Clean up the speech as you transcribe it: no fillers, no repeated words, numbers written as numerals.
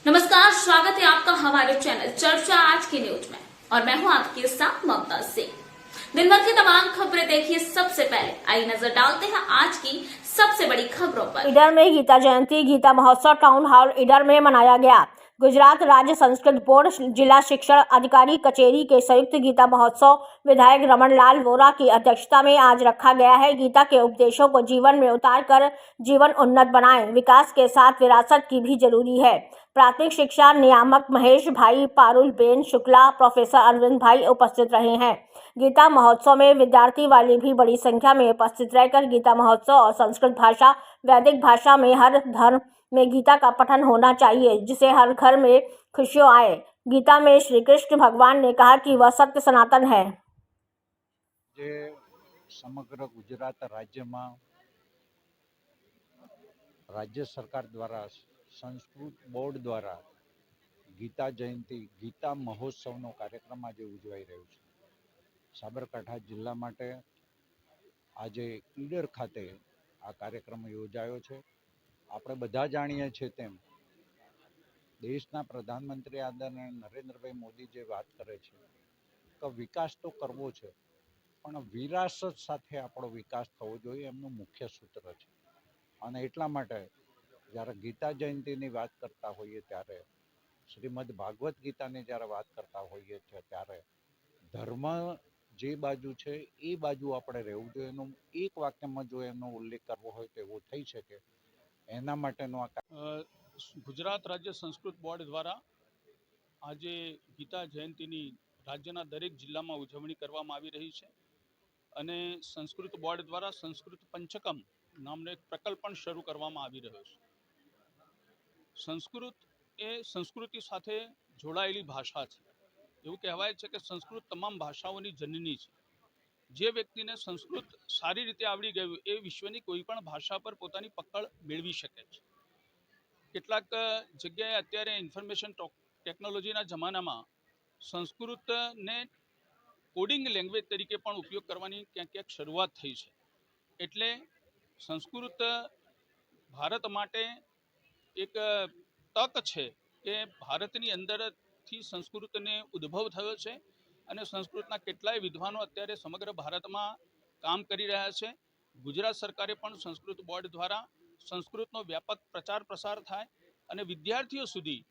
नमस्कार, स्वागत है आपका हमारे चैनल चर्चा आज की न्यूज में और मैं हूं आपके साथ ममता सिंह। दिन भर की तमाम खबरें देखिए सबसे पहले। आइए नजर डालते हैं आज की सबसे बड़ी खबरों पर। ईडर में गीता जयंती गीता महोत्सव टाउन हॉल ईडर में मनाया गया। गुजरात राज्य संस्कृत बोर्ड जिला शिक्षण अधिकारी कचेरी के संयुक्त गीता महोत्सव विधायक रमन लाल वोरा की अध्यक्षता में आज रखा गया है। गीता के उपदेशों को जीवन में उतार कर जीवन उन्नत बनाएं, विकास के साथ विरासत की भी जरूरी है। प्राथमिक शिक्षा नियामक महेश भाई, पारुल बेन शुक्ला, प्रोफेसर अरविंद भाई उपस्थित रहे हैं। गीता महोत्सव में विद्यार्थी वाले भी बड़ी संख्या में उपस्थित रहकर गीता महोत्सव और संस्कृत भाषा वैदिक भाषा में हर धर्म में गीता का पठन होना चाहिए, जिसे हर घर में खुशियाँ आए। गीता में श्री कृष्ण भगवान ने कहा कि वह सत्य सनातन है। समग्र गुजरात राज्य में राज्य सरकार द्वारा संस्कृत बोर्ड द्वारा गीता जयंती गीता महोत्सव कार्यक्रम आज उजवाई रह्यो छे। साबरकांठा जिल्ला माटे आज ईडर खाते आ कार्यक्रम योजायो छे। આપણે બધા જાણીએ છીએ તેમ દેશના પ્રધાનમંત્રી આદરણીય નરેન્દ્રભાઈ મોદી જે વાત કરે છે કે વિકાસ તો કરવો છે, પણ વિરાસત સાથે આપણો વિકાસ થવો જોઈએ, એમનું મુખ્ય સૂત્ર છે। અને એટલા માટે જ્યારે ગીતા જયંતીની વાત કરતા હોઈએ ત્યારે, શ્રીમદ ભાગવત ગીતાની જ્યારે વાત કરતા હોઈએ છીએ ત્યારે ધર્મ જે બાજુ છે એ બાજુ આપણે રહેવું જોઈએ। એનું એક વાક્યમાં જો એનો ઉલ્લેખ કરવો હોય તો એવો થઈ શકે। એના માટેનો ગુજરાત રાજ્ય સંસ્કૃત બોર્ડ દ્વારા આજે ગીતા જયંતીની રાજ્યના દરેક જિલ્લામાં ઉજવણી કરવામાં આવી રહી છે અને સંસ્કૃત બોર્ડ દ્વારા સંસ્કૃત પંચકમ નામનો એક પ્રકલ્પ પણ શરૂ કરવામાં આવી રહ્યો છે। સંસ્કૃત એ સંસ્કૃતિ સાથે જોડાયેલી ભાષા છે। એવું કહેવાય છે કે સંસ્કૃત તમામ ભાષાઓની જનની છે। જે વ્યક્તિને સંસ્કૃત સારી રીતે આવડી ગયું એ વિશ્વની કોઈ પણ ભાષા પર પોતાની પકડ મેળવી શકે છે। કેટલાક જગ્યાએ અત્યારે ઇન્ફોર્મેશન ટેકનોલોજીના જમાનામાં સંસ્કૃતને કોડિંગ લેંગ્વેજ તરીકે પણ ઉપયોગ કરવાની ક્યાંક ક્યાંક શરૂઆત થઈ છે। એટલે સંસ્કૃત ભારત માટે એક તક છે કે ભારતની અંદરથી સંસ્કૃતને ઉદ્ભવ થયો છે અને સંસ્કૃતના કેટલાય વિદ્વાનો અત્યારે સમગ્ર ભારતમાં કામ કરી રહ્યા છે। ગુજરાત સરકારે પણ સંસ્કૃત બોર્ડ દ્વારા સંસ્કૃતનો વ્યાપક પ્રચાર પ્રસાર થાય અને વિદ્યાર્થીઓ સુધી